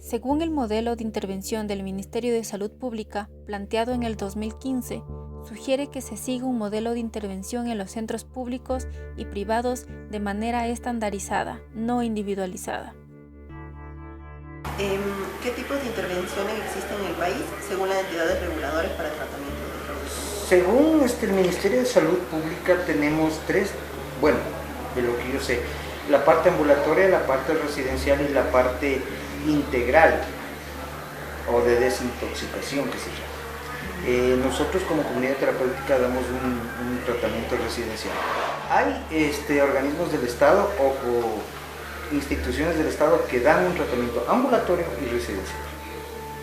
Según el modelo de intervención del Ministerio de Salud Pública, planteado en el 2015, sugiere que se siga un modelo de intervención en los centros públicos y privados de manera estandarizada, no individualizada. ¿Qué tipos de intervenciones existen en el país según las entidades reguladoras para tratamiento de drogas? Según el Ministerio de Salud Pública tenemos tres, bueno, de lo que yo sé, la parte ambulatoria, la parte residencial y la parte integral o de desintoxicación que se llama. Nosotros como comunidad terapéutica damos un tratamiento residencial. Hay organismos del Estado o instituciones del Estado que dan un tratamiento ambulatorio y residencial.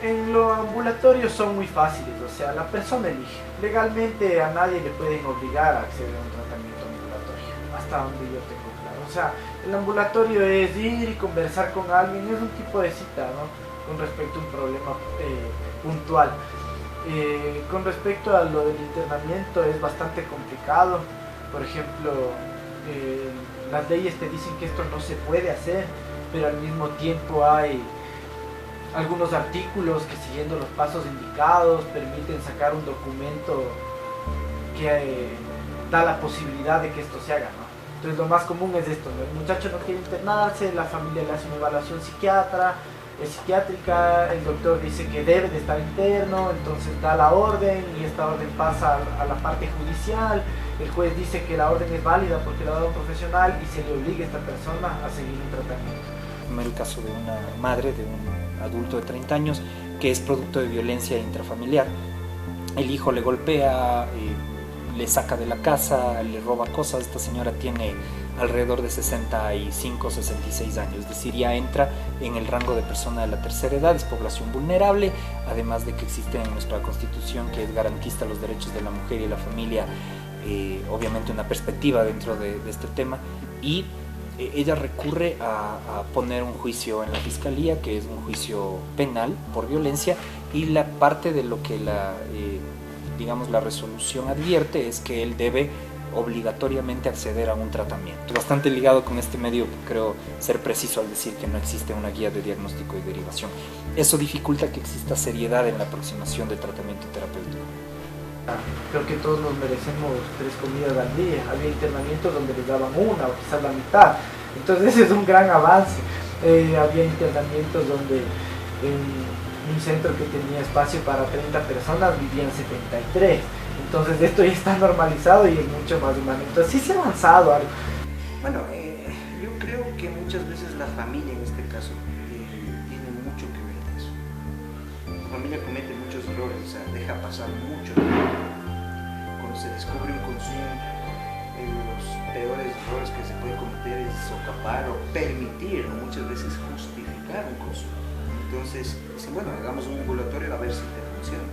En lo ambulatorio son muy fáciles, o sea, la persona elige. Legalmente a nadie le pueden obligar a acceder a un tratamiento ambulatorio, hasta donde yo tengo claro. O sea, el ambulatorio es ir y conversar con alguien, es un tipo de cita, ¿no? Con respecto a un problema puntual. Con respecto a lo del internamiento es bastante complicado. Por ejemplo, las leyes te dicen que esto no se puede hacer, pero al mismo tiempo hay algunos artículos que, siguiendo los pasos indicados, permiten sacar un documento que da la posibilidad de que esto se haga, ¿no? Entonces lo más común es esto, ¿no? El muchacho no quiere internarse, la familia le hace una evaluación psiquiátrica, el doctor dice que debe de estar interno, entonces da la orden y esta orden pasa a la parte judicial, el juez dice que la orden es válida porque la ha dado un profesional y se le obliga a esta persona a seguir un tratamiento. El caso de una madre, de un adulto de 30 años que es producto de violencia intrafamiliar. El hijo le golpea, le saca de la casa, le roba cosas. Esta señora tiene alrededor de 65, 66 años, es decir, ya entra en el rango de persona de la tercera edad, es población vulnerable, además de que existe en nuestra Constitución que es garantista los derechos de la mujer y la familia, obviamente una perspectiva dentro de este tema, y ella recurre a poner un juicio en la fiscalía, que es un juicio penal por violencia, y la parte de lo que la resolución advierte es que él debe obligatoriamente acceder a un tratamiento. Bastante ligado con este medio, creo ser preciso al decir que no existe una guía de diagnóstico y derivación. Eso dificulta que exista seriedad en la aproximación de tratamiento terapéutico. Creo que todos nos merecemos 3 comidas al día. Había internamientos donde les daban una o quizás la mitad, entonces ese es un gran avance. Había internamientos donde en un centro que tenía espacio para 30 personas vivían 73. Entonces esto ya está normalizado y es mucho más humano. Entonces sí se ha avanzado algo. Bueno, yo creo que muchas veces la familia en este caso tiene mucho que ver en eso. La familia comete muchos errores, o sea, deja pasar mucho. Cuando se descubre un consumo, los peores errores que se puede cometer es socapar o permitir, o muchas veces justificar un consumo. Entonces dicen, bueno, hagamos un ambulatorio a ver si te funciona.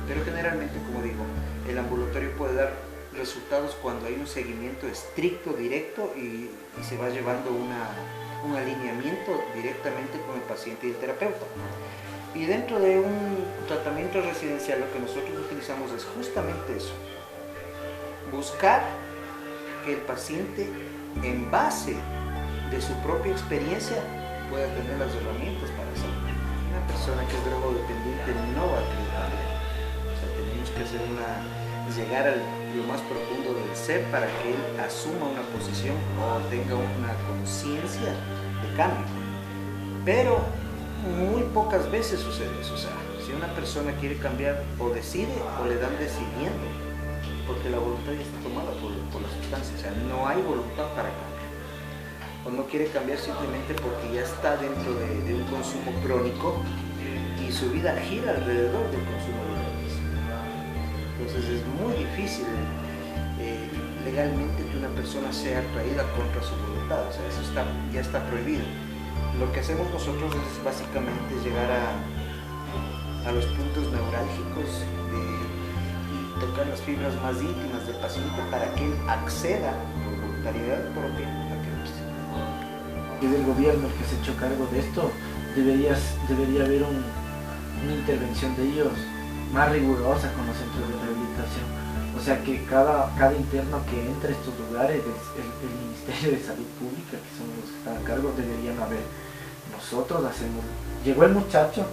Pero generalmente, como digo, el ambulatorio puede dar resultados cuando hay un seguimiento estricto, directo y se va llevando un alineamiento directamente con el paciente y el terapeuta. Y dentro de un tratamiento residencial lo que nosotros utilizamos es justamente eso, buscar que el paciente, en base de su propia experiencia, pueda tener las herramientas para hacerlo. Una persona que es drogodependiente no va a querer cambiar. O sea, tenemos que llegar a lo más profundo del ser para que él asuma una posición o tenga una conciencia de cambio. Pero muy pocas veces sucede eso. O sea, si una persona quiere cambiar, o decide o le dan decidiendo, porque la voluntad ya está tomada por la sustancia. O sea, no hay voluntad para cambiar. O no quiere cambiar simplemente porque ya está dentro de un consumo crónico y su vida gira alrededor del consumo de drogas. Entonces es muy difícil legalmente que una persona sea atraída contra su voluntad. O sea, eso ya está prohibido. Lo que hacemos nosotros es básicamente llegar a los puntos neurálgicos y tocar las fibras más íntimas del paciente para que él acceda por voluntariedad propia a quedarse. Y del gobierno el que se ha hecho cargo de esto, debería haber una intervención de ellos más rigurosa con los centros de rehabilitación. O sea, que cada interno que entre a estos lugares, el Ministerio de Salud Pública, que son los que están a cargo, deberían haber, no nosotros hacemos. Llegó el muchacho,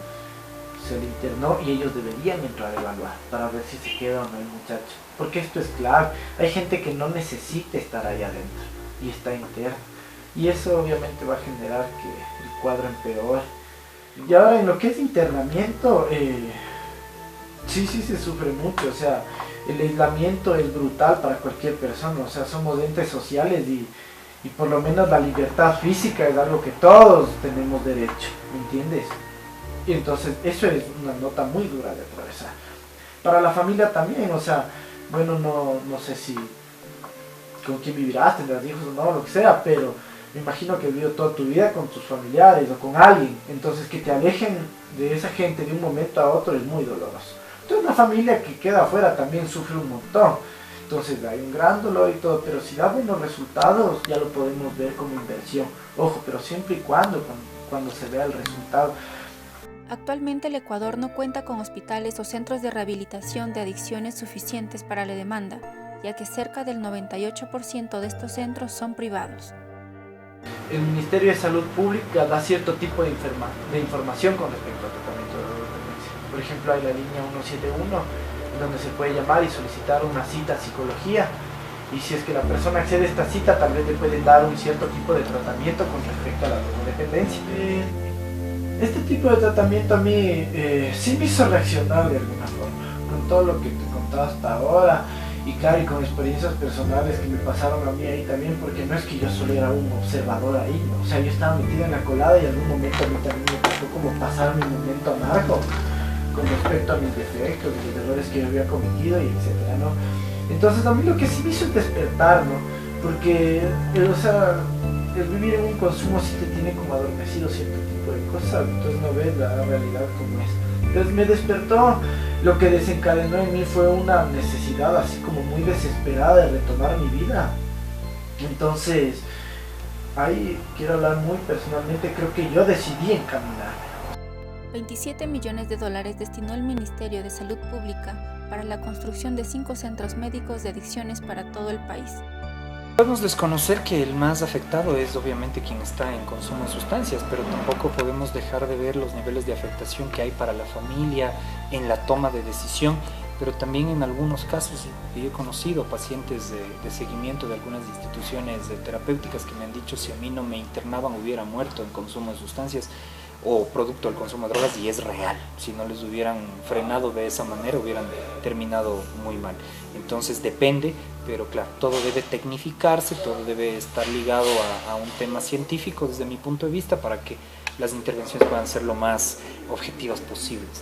se le internó y ellos deberían entrar a evaluar para ver si se queda o no el muchacho. Porque esto es clave. Hay gente que no necesita estar ahí adentro y está interna. Y eso obviamente va a generar que el cuadro empeore. Y ahora en lo que es internamiento, sí se sufre mucho. O sea, el aislamiento es brutal para cualquier persona. O sea, somos entes sociales y por lo menos la libertad física es algo que todos tenemos derecho, ¿me entiendes? Y entonces eso es una nota muy dura de atravesar. Para la familia también, o sea, bueno, no sé si con quién vivirás, tendrás hijos o no, lo que sea, pero me imagino que has vivido toda tu vida con tus familiares o con alguien. Entonces que te alejen de esa gente de un momento a otro es muy doloroso. Entonces una familia que queda afuera también sufre un montón. Entonces hay un gran dolor y todo, pero si da buenos resultados ya lo podemos ver como inversión. Ojo, pero siempre y cuando se vea el resultado. Actualmente el Ecuador no cuenta con hospitales o centros de rehabilitación de adicciones suficientes para la demanda, ya que cerca del 98% de estos centros son privados. El Ministerio de Salud Pública da cierto tipo de información con respecto al tratamiento de drogodependencia. Por ejemplo, hay la línea 171, donde se puede llamar y solicitar una cita a psicología, y si es que la persona accede a esta cita tal vez le pueden dar un cierto tipo de tratamiento con respecto a la drogodependencia. Este tipo de tratamiento a mí sí me hizo reaccionar de alguna forma, con todo lo que te contaba hasta ahora, y claro, y con experiencias personales que me pasaron a mí ahí también, porque no es que yo solo era un observador ahí, ¿no? O sea, yo estaba metido en la colada y en algún momento a mí también me tocó como pasar mi momento amargo con respecto a mis defectos, los errores que yo había cometido y etcétera, ¿no? Entonces a mí lo que sí me hizo es despertar, ¿no? Porque, o sea, el vivir en un consumo sí te tiene como adormecido cierto tipo de cosas, entonces no ves la realidad como es. Entonces me despertó, lo que desencadenó en mí fue una necesidad así como muy desesperada de retomar mi vida. Entonces, ahí quiero hablar muy personalmente, creo que yo decidí encaminarme. 27 millones de dólares destinó el Ministerio de Salud Pública para la construcción de 5 centros médicos de adicciones para todo el país. Podemos desconocer que el más afectado es obviamente quien está en consumo de sustancias, pero tampoco podemos dejar de ver los niveles de afectación que hay para la familia, en la toma de decisión, pero también en algunos casos, y he conocido pacientes de seguimiento de algunas instituciones terapéuticas que me han dicho si a mí no me internaban hubiera muerto en consumo de sustancias o producto del consumo de drogas, y es real. Si no les hubieran frenado de esa manera hubieran terminado muy mal. Entonces depende, pero claro, todo debe tecnificarse, todo debe estar ligado a un tema científico desde mi punto de vista para que las intervenciones puedan ser lo más objetivas posibles.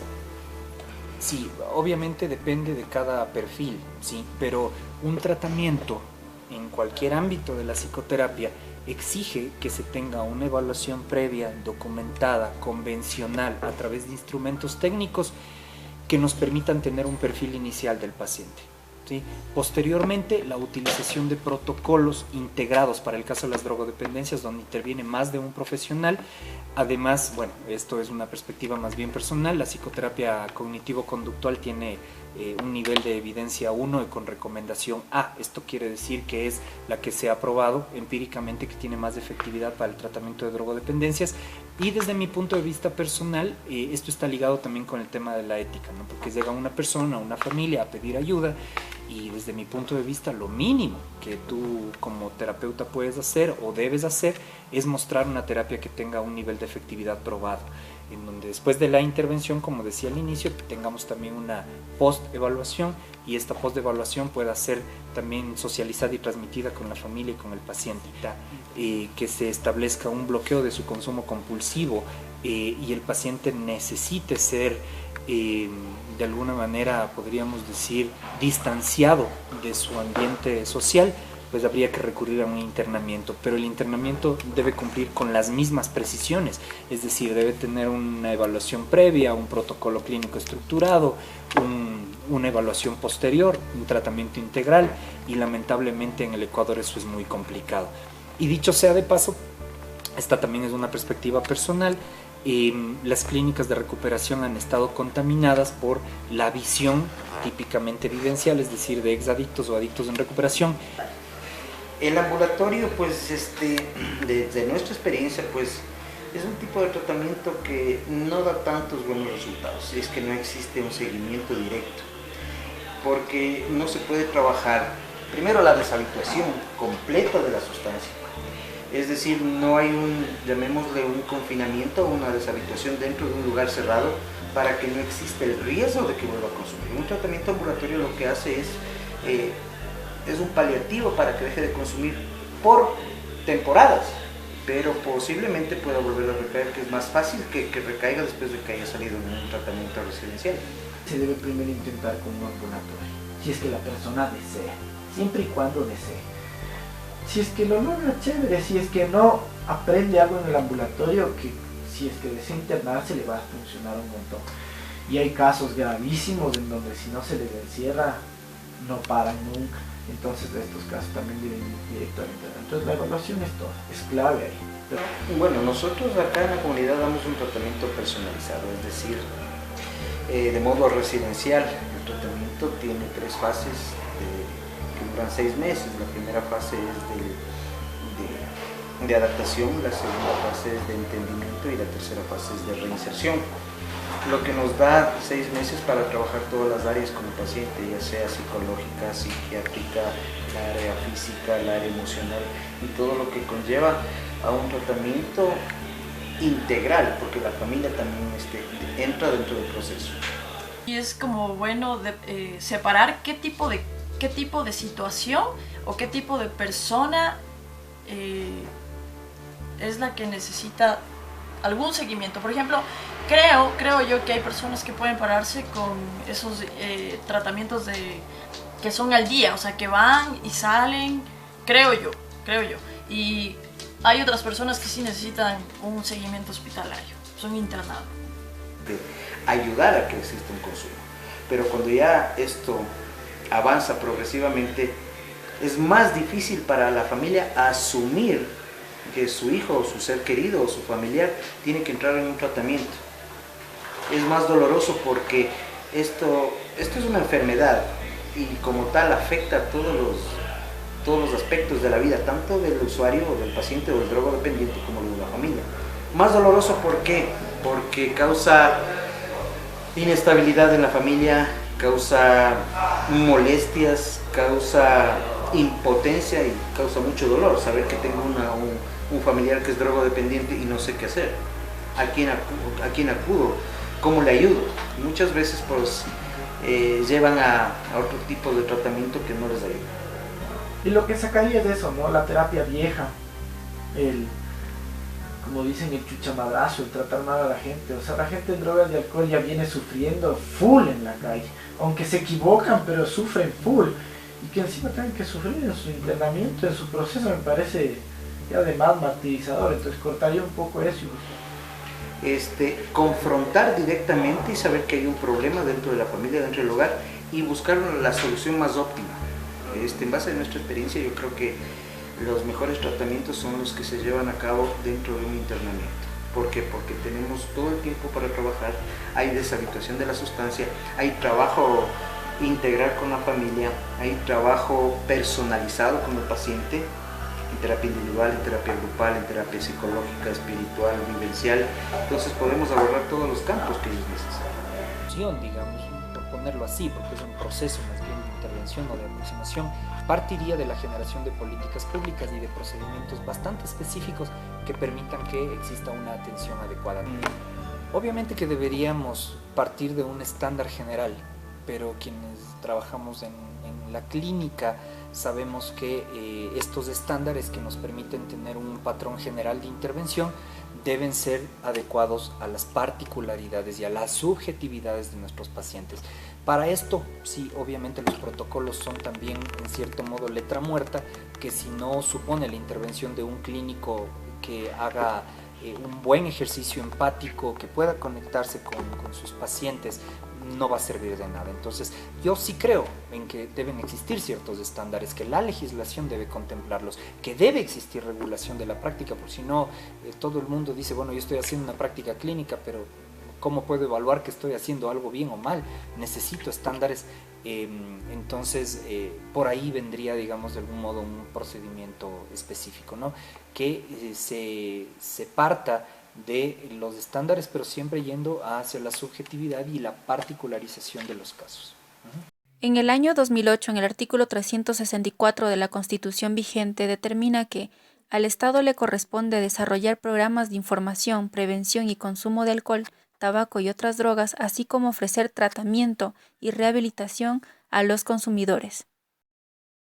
Sí, obviamente depende de cada perfil, sí, pero un tratamiento en cualquier ámbito de la psicoterapia exige que se tenga una evaluación previa, documentada, convencional, a través de instrumentos técnicos que nos permitan tener un perfil inicial del paciente. ¿Sí? Posteriormente, la utilización de protocolos integrados para el caso de las drogodependencias, donde interviene más de un profesional. Además, bueno, esto es una perspectiva más bien personal, la psicoterapia cognitivo-conductual tiene un nivel de evidencia 1 con recomendación A. Esto quiere decir que es la que se ha probado empíricamente que tiene más efectividad para el tratamiento de drogodependencias. Y desde mi punto de vista personal, esto está ligado también con el tema de la ética, ¿no? Porque llega una persona, una familia a pedir ayuda, y desde mi punto de vista lo mínimo que tú como terapeuta puedes hacer o debes hacer es mostrar una terapia que tenga un nivel de efectividad probado, en donde después de la intervención, como decía al inicio, tengamos también una post-evaluación, y esta post-evaluación pueda ser también socializada y transmitida con la familia y con el paciente, que se establezca un bloqueo de su consumo compulsivo, y el paciente necesite ser de alguna manera, podríamos decir, distanciado de su ambiente social, pues habría que recurrir a un internamiento, pero el internamiento debe cumplir con las mismas precisiones, es decir, debe tener una evaluación previa, un protocolo clínico estructurado, una evaluación posterior, un tratamiento integral, y lamentablemente en el Ecuador eso es muy complicado. Y dicho sea de paso, esta también es una perspectiva personal. Las clínicas de recuperación han estado contaminadas por la visión típicamente vivencial, es decir, de exadictos o adictos en recuperación. El ambulatorio, pues, desde nuestra experiencia, pues, es un tipo de tratamiento que no da tantos buenos resultados, es que no existe un seguimiento directo, porque no se puede trabajar primero la deshabituación completa de la sustancia, es decir, no hay llamémosle un confinamiento o una deshabituación dentro de un lugar cerrado para que no exista el riesgo de que vuelva a consumir. Un tratamiento ambulatorio lo que hace es un paliativo para que deje de consumir por temporadas, pero posiblemente pueda volver a recaer, que es más fácil que recaiga después de que haya salido en un tratamiento residencial. Se debe primero intentar con un ambulatorio, si es que la persona desea, siempre y cuando desee. Si es que lo logra, chévere. Si es que no, aprende algo en el ambulatorio que si es que desea internarse le va a funcionar un montón. Y hay casos gravísimos en donde si no se les encierra no paran nunca. Entonces estos casos también deben ir directo al internado. Entonces la evaluación es todo, es clave ahí. Bueno, nosotros acá en la comunidad damos un tratamiento personalizado, es decir, de modo residencial. El tratamiento tiene 3 fases que duran 6 meses. La primera fase es de adaptación, la segunda fase es de entendimiento y la tercera fase es de reinserción. Lo que nos da 6 meses para trabajar todas las áreas con el paciente, ya sea psicológica, psiquiátrica, la área física, la área emocional y todo lo que conlleva a un tratamiento integral, porque la familia también entra dentro del proceso. Y es como bueno separar qué tipo de situación o qué tipo de persona es la que necesita algún seguimiento. Por ejemplo, creo yo que hay personas que pueden pararse con esos tratamientos que son al día, o sea, que van y salen, creo yo. Y hay otras personas que sí necesitan un seguimiento hospitalario, son internados. Ayudar a que exista un consumo, pero cuando ya esto avanza progresivamente, es más difícil para la familia asumir que su hijo o su ser querido o su familiar tiene que entrar en un tratamiento. Es más doloroso porque esto es una enfermedad y como tal afecta a todos los aspectos de la vida, tanto del usuario o del paciente o del drogodependiente como de la familia. Más doloroso, ¿por qué? Porque causa inestabilidad en la familia, causa molestias, causa impotencia y causa mucho dolor saber que tengo un familiar que es drogodependiente y no sé qué hacer. ¿A quién acudo? ¿Cómo le ayudo? Muchas veces pues llevan a otro tipo de tratamiento que no les ayuda. Y lo que sacaría es eso, ¿no? La terapia vieja, como dicen, el chuchamadrazo, el tratar mal a la gente. O sea, la gente en drogas y alcohol ya viene sufriendo full en la calle, aunque se equivocan, pero sufren full. Y que encima tengan que sufrir en su internamiento, en su proceso, me parece ya de más martirizador. Entonces cortaría un poco eso y confrontar directamente y saber que hay un problema dentro de la familia, dentro del hogar, y buscar la solución más óptima. En base a nuestra experiencia, yo creo que los mejores tratamientos son los que se llevan a cabo dentro de un internamiento. ¿Por qué? Porque tenemos todo el tiempo para trabajar, hay deshabituación de la sustancia, hay trabajo integral con la familia, hay trabajo personalizado con el paciente, en terapia individual, en terapia grupal, en terapia psicológica, espiritual, vivencial. Entonces podemos abordar todos los campos que ellos necesitan. Digamos, por ponerlo así, porque es un proceso más bien de intervención o de aproximación, partiría de la generación de políticas públicas y de procedimientos bastante específicos que permitan que exista una atención adecuada. Obviamente que deberíamos partir de un estándar general, pero quienes trabajamos en la clínica sabemos que estos estándares que nos permiten tener un patrón general de intervención deben ser adecuados a las particularidades y a las subjetividades de nuestros pacientes. Para esto, sí, obviamente los protocolos son también en cierto modo letra muerta, que si no supone la intervención de un clínico que haga un buen ejercicio empático, que pueda conectarse con sus pacientes, no va a servir de nada. Entonces yo sí creo en que deben existir ciertos estándares, que la legislación debe contemplarlos, que debe existir regulación de la práctica, porque si no todo el mundo dice, bueno, yo estoy haciendo una práctica clínica, pero ¿cómo puedo evaluar que estoy haciendo algo bien o mal? Necesito estándares. Entonces por ahí vendría, digamos, de algún modo un procedimiento específico, ¿no? Que se parta de los estándares, pero siempre yendo hacia la subjetividad y la particularización de los casos. En el año 2008, en el artículo 364 de la Constitución vigente, determina que al Estado le corresponde desarrollar programas de información, prevención y consumo de alcohol, tabaco y otras drogas, así como ofrecer tratamiento y rehabilitación a los consumidores.